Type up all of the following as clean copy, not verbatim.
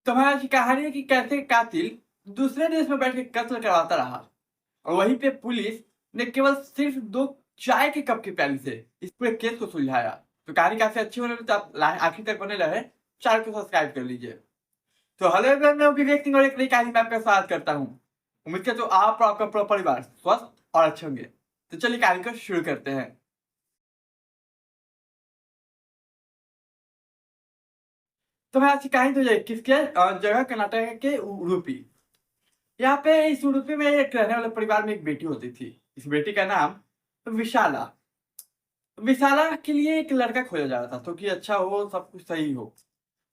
तो वहाँ की कहानी है कि कैसे कातिल दूसरे देश में बैठ के कत्ल करवाता रहा और वहीं पे पुलिस ने केवल सिर्फ 2 चाय के कप की प्याली से इस पूरे केस को सुलझाया। तो कहानी काफ़ी अच्छी होने तो आप आखिर तक बने रहे। चैनल को सब्सक्राइब कर लीजिए। तो हेलो एवरीवन, मैं विवेक सिंह और एक नई कहानी में आपका स्वागत करता हूँ। उम्मीद करता हूँ आप और आपका पूरा परिवार स्वस्थ और अच्छे होंगे। तो चलिए कहानी को शुरू करते हैं। तो मैं आज की कहानी 2021 के जगह कर्नाटक के उडुपी। यहाँ पे इस उडुपी में एक रहने वाले परिवार में एक बेटी होती थी। इस बेटी का नाम विशाला। विशाला के लिए एक लड़का खोजा जा रहा था तो कि अच्छा हो, सब कुछ सही हो।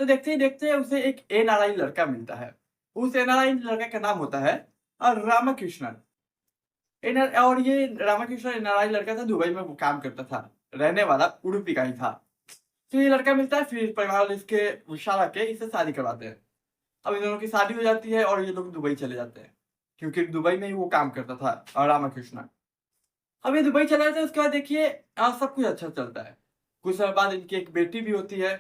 तो देखते ही देखते उसे एक एनआरआई लड़का मिलता है। उस एनआरआई लड़का का नाम होता है रामाकृष्णन। और ये रामाकृष्णन एनआरआई लड़का था, दुबई में वो काम करता था, रहने वाला उडुपी का ही था। तो ये लड़का मिलता है, फिर परिवार वाले इसके विशाला के इससे शादी करवाते हैं। अब इन दोनों की शादी हो जाती है और ये लोग दुबई चले जाते हैं, क्योंकि दुबई में ही वो काम करता था रामाकृष्णन। अब ये दुबई चला जाता है, उसके बाद देखिए सब कुछ अच्छा चलता है। कुछ समय बाद इनकी एक बेटी भी होती है।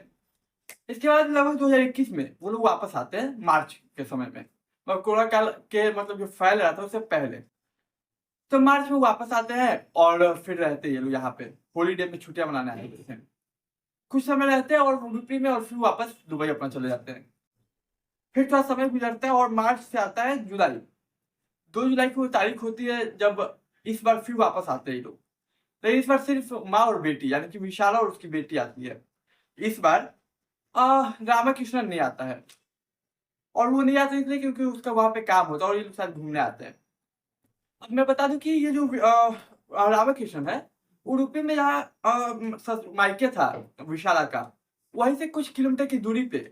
इसके बाद लगभग 2021 में वो लोग वापस आते हैं, मार्च के समय में, और कोरोना काल के मतलब जो फैल रहा था उससे पहले। तो मार्च में वापस आते हैं और फिर रहते हैं ये लोग यहाँ पे, हॉलीडे में छुट्टियां मनाने आए होते हैं। कुछ समय रहते हैं और यूपी में, और फिर वापस दुबई अपना चले जाते हैं। फिर थोड़ा समय गुजरता है और मार्च से आता है जुलाई। 2 जुलाई की वो तारीख होती है जब इस बार फिर वापस आते हैं ये लोग। तो इस बार सिर्फ माँ और बेटी, यानी कि विशाला और उसकी बेटी आती है। इस बार रामाकृष्णन नहीं आता है, और वो नहीं आता इसलिए क्योंकि उसका वहां पे काम होता है और ये लोग साथ घूमने आते हैं। अब मैं बता दूं कि ये जो रामाकृष्णन है, उडुपी में जहाँ मायके था विशाला का, वहीं से कुछ किलोमीटर की दूरी पे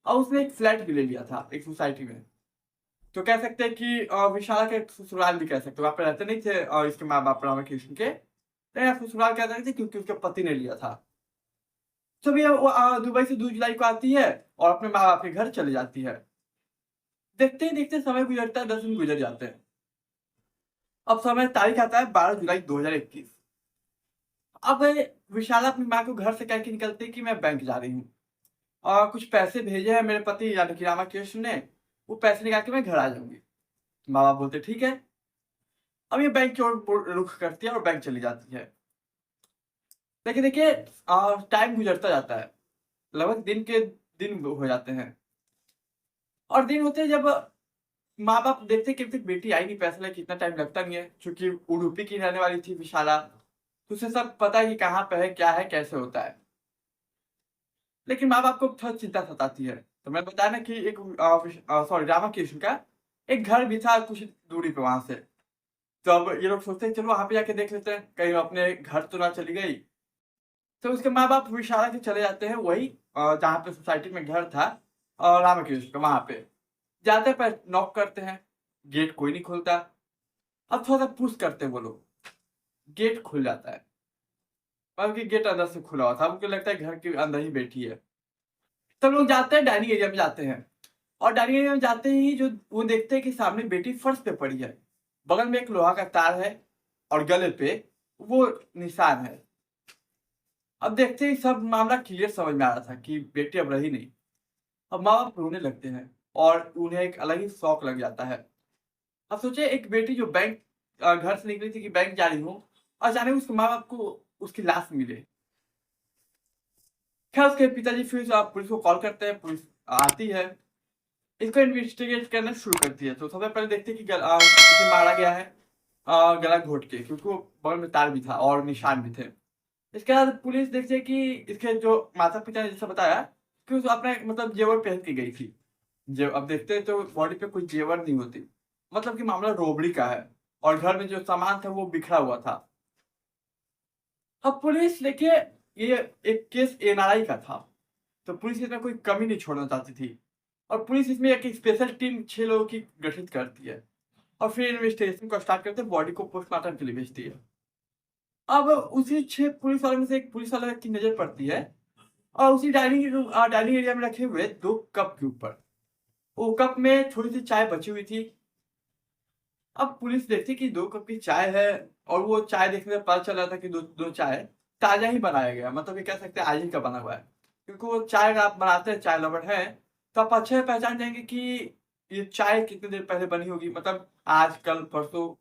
और उसने एक फ्लैट भी ले लिया था एक सोसाइटी में। तो कह सकते हैं कि विशाला के ससुराल भी कह सकते हो, वहाँ पे रहते नहीं थे इसके माँ बाप रामाकृष्ण के, तो ससुराल कह सकते थे क्योंकि उसके पति ने लिया था। तो भी वो दुबई से 2 जुलाई को आती है और अपने माँ बाप के घर चली जाती है। देखते ही देखते समय गुजरता है, 10 दिन गुजर जाते हैं। अब समय तारीख आता है 12 जुलाई 2021। अब विशाला अपनी माँ को घर से कह के निकलती है कि मैं बैंक जा रही हूँ और कुछ पैसे भेजे हैं मेरे पति यानी कि रामाकृष्ण ने, वो पैसे निकाल के मैं घर आ जाऊंगी। माँ बाप बोलते ठीक है। अब ये बैंक की ओर रुख करती है और बैंक चली जाती है। लेकिन देखिए टाइम गुजरता जाता है, लगभग दिन हो जाते हैं। और दिन होते हैं जब माँ बाप देखते कि अभी तक बेटी आई नहीं, पैसे लेके इतना टाइम लगता नहीं है, क्योंकि उडुपी की रहने वाली थी विशाला, तो उसे सब पता है कि कहाँ पे है, क्या है, कैसे होता है। लेकिन माँ बाप को थोड़ा चिंता सताती है। तो मैंने बताया ना कि एक सॉरी रामाकृष्ण का एक घर भी था कुछ दूरी पे वहां से। तो अब ये लोग सोचते हैं चलो वहां पे जाके देख लेते हैं कहीं अपने घर तो ना चली गई। तो उसके माँ बाप विशाला के चले जाते हैं वही जहाँ पे सोसाइटी में घर था रामाकृष्ण का, वहां पे जाते पर नॉक करते हैं, गेट कोई नहीं खोलता। अब थोड़ा सा पुश करते हैं वो लोग, गेट खुल जाता है, बल्कि गेट अंदर से खुला हुआ था, मुझे लगता है घर के अंदर ही बैठी है। सब लोग जाते हैं, डाइनिंग एरिया में जाते हैं, और डाइनिंग एरिया में जाते ही जो वो देखते हैं कि सामने बेटी फर्श पे पड़ी है, बगल में एक लोहा का तार है और गले पे वो निशान है। अब देखते ही सब मामला क्लियर समझ में आ रहा था कि बेटी अब रही नहीं। अब माँ बाप रोने लगते हैं और उन्हें एक अलग ही शौक लग जाता है। अब सोचे एक बेटी जो बैंक घर से निकली थी कि बैंक जा रही हूँ, अचानक उसके माँ बाप को उसकी लाश मिले। खैर उसके पिताजी फिर पुलिस को कॉल करते हैं, पुलिस आती है, इसको इन्वेस्टिगेट करना शुरू करती है। तो सबसे पहले देखते हैं कि इसे मारा गया है गला घोट के, क्योंकि वो बगल में तार भी था और निशान भी थे। इसके बाद पुलिस देखती है कि इसके जो माता पिता ने जैसा बताया कि उस अपने मतलब जेवर पहन के गई थी। अब देखते हैं तो बॉडी पे कोई जेवर नहीं होती, मतलब कि मामला रोबड़ी का है, और घर में जो सामान था वो बिखरा हुआ था। अब पुलिस देखिए, ये एक केस एनआरआई का था, तो पुलिस इसमें कोई कमी नहीं छोड़ना चाहती थी, और पुलिस इसमें एक स्पेशल टीम 6 लोगों की गठित करती है और फिर इन्वेस्टिगेशन को स्टार्ट करते हैं, बॉडी को पोस्टमार्टम के लिए भेजती है। अब उसी 6 पुलिस वालों में से एक पुलिस वाले की नजर पड़ती है और उसी डाइनिंग एरिया में रखे हुए 2 कप के ऊपर, वो कप में थोड़ी सी चाय बची हुई थी। अब पुलिस देखती कि 2 कप की चाय है, और वो चाय देखने से पता चल रहा था कि दो चाय ताजा ही बनाया गया, मतलब ये कह सकते हैं आज ही का बना हुआ है, क्योंकि वो चाय अगर आप बनाते हैं, चाय लवर है तो आप अच्छे से पहचान जाएँगे कि ये चाय कितनी देर पहले बनी होगी, मतलब आज, कल, परसों।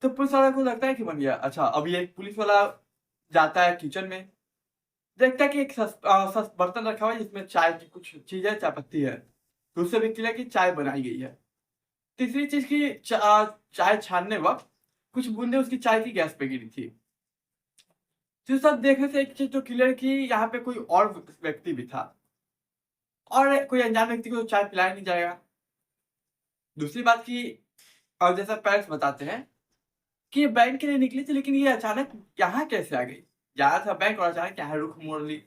तो पुलिस वाले को लगता है कि बन गया। अच्छा, अब ये पुलिस वाला जाता है किचन में, देखता है कि एक बर्तन रखा हुआ है जिसमें चाय की कुछ चीज़ है, चाय पत्ती है। तो उससे भी क्लियर कि चाय बनाई गई है। तीसरी चीज़ कि चाय छानने वक़्त कुछ बूँदें उसकी चाय की गैस पे गिरी थी। तो सब देखने से एक चीज़ तो क्लियर कि यहाँ पे कोई और व्यक्ति भी था और कोई अनजान व्यक्ति को तो चाय पिलाया नहीं जाएगा। दूसरी बात कि जैसा पेरेंट्स बताते हैं कि ये बैंक के लिए निकली थी, लेकिन ये अचानक यहाँ कैसे आ गई? जा रहा था बैंक और अचानक यहाँ रुख मोड़ ली।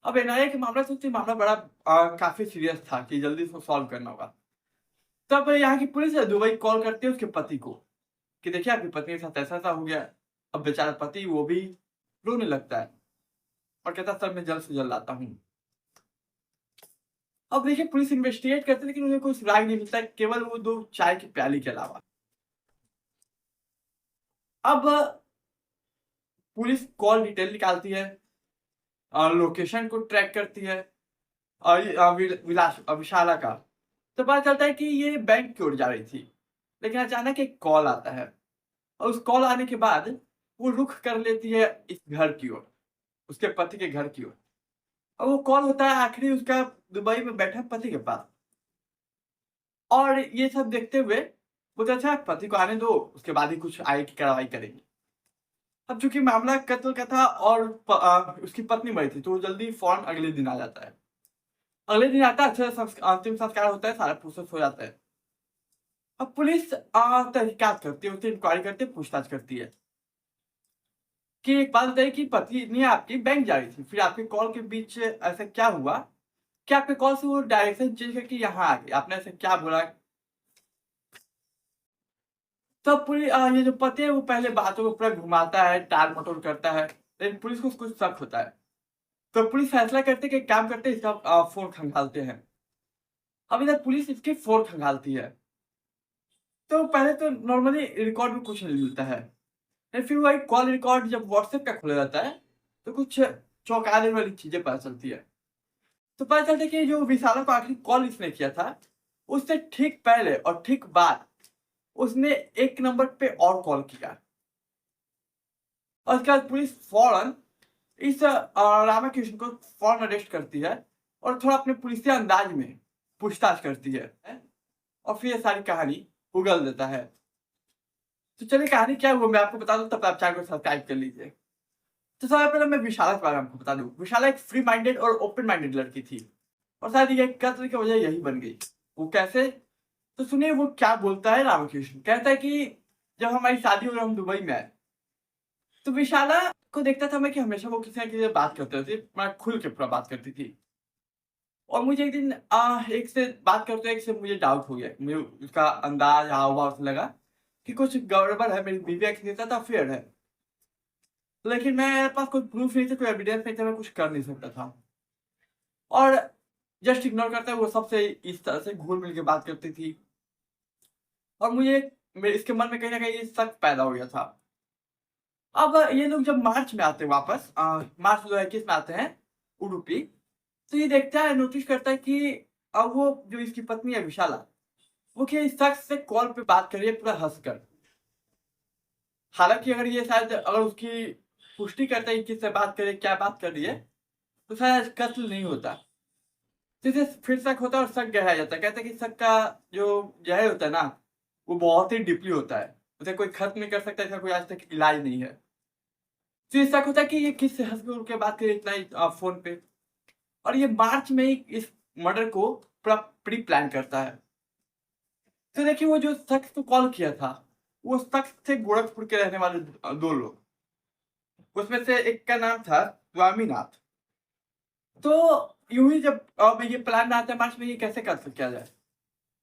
अब एनआईए के मामला से मामला बड़ा काफ़ी सीरियस था कि जल्दी इसको सॉल्व करना होगा। तब यहाँ की पुलिस है दुबई कॉल करती है उसके पति को कि देखिए आपकी पत्नी के साथ ऐसा-ऐसा हो गया। अब बेचारा पति वो भी रोने लगता है और कहता है सर मैं जल्द से जल्द आता हूँ। अब देखिए पुलिस इन्वेस्टिगेट करती है लेकिन उन्हें कोई सुराग नहीं मिलता है, केवल वो 2 चाय की प्याली के अलावा। अब पुलिस कॉल डिटेल निकालती है, लोकेशन को ट्रैक करती है और विशाला का। तो पता चलता है कि ये बैंक की ओर जा रही थी। लेकिन अचानक एक कॉल आता है और उस कॉल आने के बाद वो रुख कर लेती है इस घर की ओर, उसके पति के घर की ओर। और वो कॉल होता है आखिरी उसका दुबई में बैठा पति के पास। और ये सब देखते हुए बोलते अच्छा पति को आने दो, उसके बाद ही कुछ आगे की कार्रवाई करेंगे। अब चूँकि मामला कत्ल का था और उसकी पत्नी मरी थी, तो वो जल्दी फौरन अगले दिन आ जाता है। अगले दिन आता है, अच्छे से अंतिम संस्कार होता है, सारा प्रोसेस हो जाता है। अब पुलिस तहकीकात करती है, उससे इंक्वायरी करती है, पूछताछ करती है कि एक बात बताइए कि पत्नी आपकी बैंक जा रही थी, फिर आपके कॉल के बीच ऐसा क्या हुआ कि आपके कॉल से वो डायरेक्शन चेंज करके यहाँ आ गई? आपने ऐसा क्या बोला? तब ये जो पति है वो पहले बातों को पूरा घुमाता है, टाल-मटोल करता है, लेकिन पुलिस को कुछ शक होता है। तो पुलिस फैसला करती है कि एक काम करते हैं इसका फ़ोन खंगालते हैं। अब इधर पुलिस इसके फ़ोन खंगालती है। तो पहले तो नॉर्मली रिकॉर्ड में कुछ नहीं मिलता है। फिर वही कॉल रिकॉर्ड जब व्हाट्सएप का खुला जाता है, तो कुछ चौंका देने वाली चीज़ें पता चलती है। तो पता चलता है कि जो विशाला को आखिरी कॉल इसने किया था, उससे ठीक पहले और ठीक बाद उसने एक नंबर पे और कॉल किया। और उसके बाद पुलिस फ़ौरन इस रामाकृष्ण को फ़ौरन अरेस्ट करती है और थोड़ा अपने पुलिसिया अंदाज में पूछताछ करती है और फिर ये सारी कहानी उगल देता है। तो चलिए कहानी क्या हुआ मैं आपको बता दूँ, तब आप चैनल को सब्सक्राइब कर लीजिए। तो सबसे पहले मैं विशाला के बारे में आपको बता दूँ। विशाला एक फ्री माइंडेड और ओपन माइंडेड लड़की थी और शायद ये कत्ल की वजह यही बन गई। वो कैसे? तो सुनिए वो क्या बोलता है रामकृष्ण। कहता है कि जब हमारी शादी हुई और हम दुबई में आए, तो विशाला को देखता था मैं कि हमेशा वो किसी न किसी से बात करते रहती थी, मैं खुल के पूरा बात करती थी। और मुझे एक दिन एक से बात करते एक से मुझे डाउट हो गया। मुझे उसका अंदाज़, हाव-भाव से लगा कि कुछ गड़बड़ है, मेरी बीवी के साथ अफ़ेयर है। लेकिन मेरे पास कोई प्रूफ़ नहीं था, कोई एविडेंस नहीं था, मैं कुछ कर नहीं सकता था। और जस्ट इग्नोर करते हुए वो सबसे इस तरह से घुल-मिल के बात करती थी। और मुझे इसके मन में कहीं न कहीं ये शक पैदा हो गया था। अब ये लोग जब मार्च में आते हैं वापस मार्च 2021 में आते हैं उडुपी, तो ये देखता है, नोटिस करता है कि अब वो जो इसकी पत्नी है विशाला, वो कि इस शख्स से कॉल पे बात कर रही है पूरा हँसकर। हालाँकि अगर ये शायद अगर उसकी पुष्टि करता है कि किससे बात कर रही है, क्या बात कर रही है, तो शायद कत्ल नहीं होता। तो इसे फिर शक होता है और शक गहराया जाता है। कहते हैं कि शक का जो गहराई होता है ना, वो बहुत ही डीपली होता है। उसे कोई खत्म नहीं कर सकता, इसका कोई आज तक इलाज नहीं है। तो ये शक होता है कि ये किससे हँस के उड़ के बात कर रही है इतना ही फ़ोन पे। और ये मार्च में ही इस मर्डर को पूरा प्री प्लान करता है। तो देखिए वो जो शख्स को कॉल किया था, वो शख्स थे गोरखपुर के रहने वाले 2 लोग। उसमें से एक का नाम था स्वामीनाथ। तो यूँ ही जब अब ये प्लान बनाते हैं मार्च में ये कैसे कत्ल किया जाए।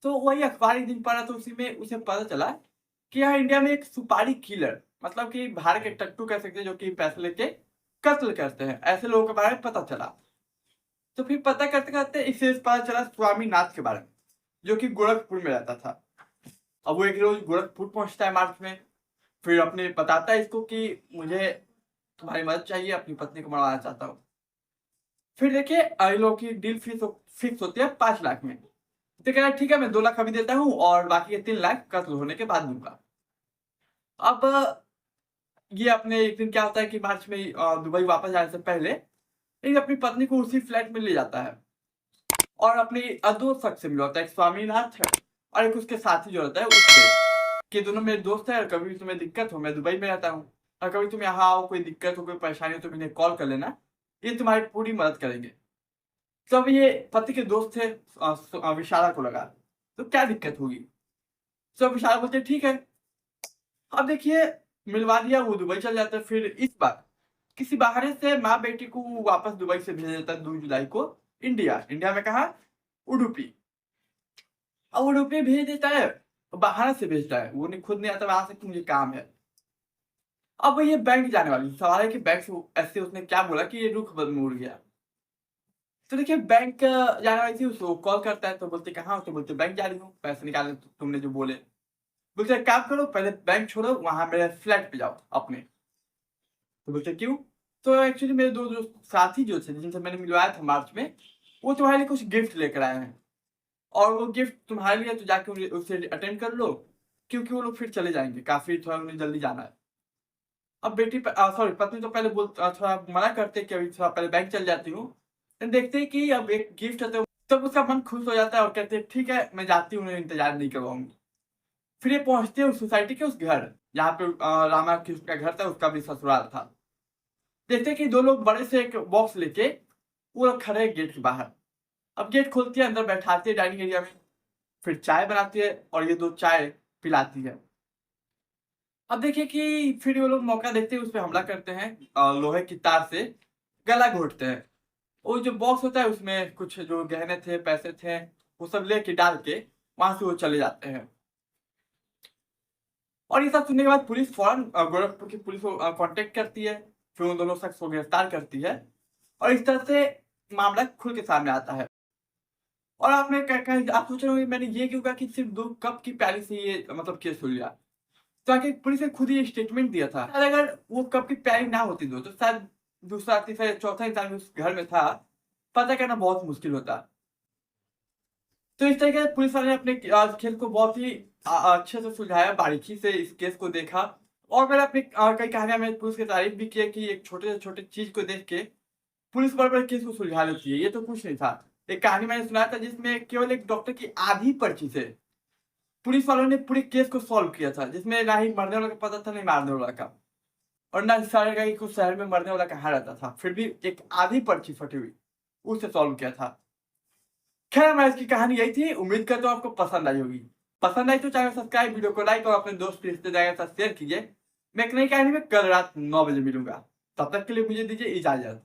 तो वही अखबार एक दिन पढ़ा तो उसी में उसे पता चला कि यहाँ इंडिया में एक सुपारी किलर, मतलब कि बाहर के टट्टू कह सकते हैं जो कि पैसे लेके कत्ल करते हैं, ऐसे लोगों के बारे में पता चला। तो फिर पता करते-करते इसे पता चला स्वामीनाथ के बारे में, जो कि गोरखपुर में रहता था। अब वो एक रोज़ गोरखपुर पहुँचता है मार्च में, फिर अपने बताता है इसको कि मुझे तुम्हारी मदद चाहिए, अपनी पत्नी को मरवाना चाहता हूँ। फिर देखिए इन लोगों की डील फिक्स होती है 5 लाख में। तो कह रहा है ठीक है मैं 2 लाख अभी देता हूँ और बाकी के 3 लाख कत्ल होने के बाद दूंगा। अब ये अपने एक दिन क्या होता है कि मार्च में दुबई वापस जाने से पहले ये अपनी पत्नी को उसी फ्लैट में ले जाता है और अपनी दो शख्स से मिलवाता है, एक स्वामीनाथ है और एक उसके साथी जो रहता है उससे, कि दोनों मेरे दोस्त हैं और कभी भी तुम्हें दिक्कत हो मैं दुबई में रहता हूँ और कभी तुम यहाँ आओ कोई दिक्कत हो कोई परेशानी हो तो इन्हें कॉल कर लेना, ये तुम्हारी पूरी मदद करेंगे। तब ये पति के दोस्त थे विशाला को लगा तो क्या दिक्कत होगी, सब विशाला बोलते ठीक है। अब देखिए मिलवा दिया, वो दुबई चल जाता है। फिर इस बार किसी बहाने से माँ बेटी को वापस दुबई से भेज देता है 2 जुलाई को इंडिया। इंडिया में कहा उडुपी। अब उडुपी भेज देता है, बहाने से भेजता है, वो नहीं खुद नहीं आता वहां से कि मुझे काम है। अब वो ये बैंक जाने वाली, सवाल है कि बैंक से ऐसे उसने क्या बोला कि ये रुख मुड़ गया। तो देखिए बैंक जाने वाली थी, उसको कॉल करता है तो बोलते कहाँ हो, तो बोलते बैंक जा रही हूँ पैसे निकालने, तुमने जो बोले। बोलते एक काम करो पहले बैंक छोड़ो वहां मेरे फ्लैट पे जाओ अपने। तो बोलते क्यों, तो एक्चुअली मेरे दो दोस्त साथी जो थे जिनसे मैंने मिलवाया था मार्च में, वो तुम्हारे लिए कुछ गिफ्ट लेकर आए हैं और वो गिफ्ट तुम्हारे लिए तो जाके उसे अटेंड कर लो, क्योंकि वो लोग फिर चले जाएंगे, काफी थोड़ा उन्हें जल्दी जाना है। अब बेटी सॉरी पत्नी तो पहले थोड़ा मना करते कि अभी थोड़ा पहले बैंक चल जाती हूँ, लेकिन देखते हैं कि अब एक गिफ्ट है तो तब उसका मन खुश हो जाता है और कहते हैं ठीक है मैं जाती हूँ, उन्हें इंतजार नहीं करवाऊंगी। फिर ये पहुंचते हैं उस सोसाइटी के उस घर जहाँ पे रामा की उसका घर था, उसका भी ससुराल था। देखते हैं कि दो लोग बड़े से एक बॉक्स लेके वो लोग खड़े हैं गेट के बाहर। अब गेट खोलती है, अंदर बैठाती है डाइनिंग एरिया में, फिर चाय बनाती है और ये दो चाय पिलाती है। अब देखिए कि फिर वो लोग मौका देखते हैं उस पर हमला करते हैं, लोहे की तार से गला घोटते हैं। वो जो बॉक्स होता है उसमें कुछ जो गहने थे पैसे थे वो सब लेके डाल के वहां से वो चले जाते हैं। और ये सब सुनने के बाद पुलिस फौरन गोरखपुर की पुलिस को कांटेक्ट करती है, फिर उन दोनों शख्स को गिरफ्तार करती है और इस तरह से मामला खुल के सामने आता है। और आपने आप सोच रहे होंगे मैंने ये क्यों कहा कि सिर्फ 2 कप की प्याली से ये मतलब केस हो लिया, तो आके पुलिस ने खुद ही स्टेटमेंट दिया था। अगर वो कप की प्याली ना होती दो तो शायद दूसरा तीसरा चौथा इंसान उस घर में था, पता करना बहुत मुश्किल होता। तो इस तरीके से पुलिस वाले ने अपने खेल को बहुत ही अच्छे से सुलझाया, बारीकी से इस केस को देखा। और मैंने अपनी कई कहानियां में पुलिस की तारीफ भी की है कि एक छोटे से छोटे चीज को देख के पुलिस बड़े-बड़े केस को सुलझा लेती है। ये तो कुछ नहीं था। एक कहानी मैंने सुना था जिसमें केवल एक डॉक्टर की आधी पर्ची से पुलिस वालों ने पूरे केस को सॉल्व किया था, जिसमें ना ही मरने वाला का पता था, ना ही मारने वाला का, और ना सारे का कि उस शहर में मरने वाला कहाँ रहता था। फिर भी एक आधी पर्ची फटी हुई, उससे सॉल्व किया था। खैर मैं इसकी कहानी यही थी, उम्मीद करता हूँ आपको पसंद आई होगी। पसंद आई तो चैनल सब्सक्राइब, वीडियो को लाइक और अपने दोस्त रिश्तेदारों के साथ शेयर कीजिए। मैं एक नई कहानी में कल रात 9 बजे मिलूंगा, तब तक के लिए मुझे दीजिए इजाजत।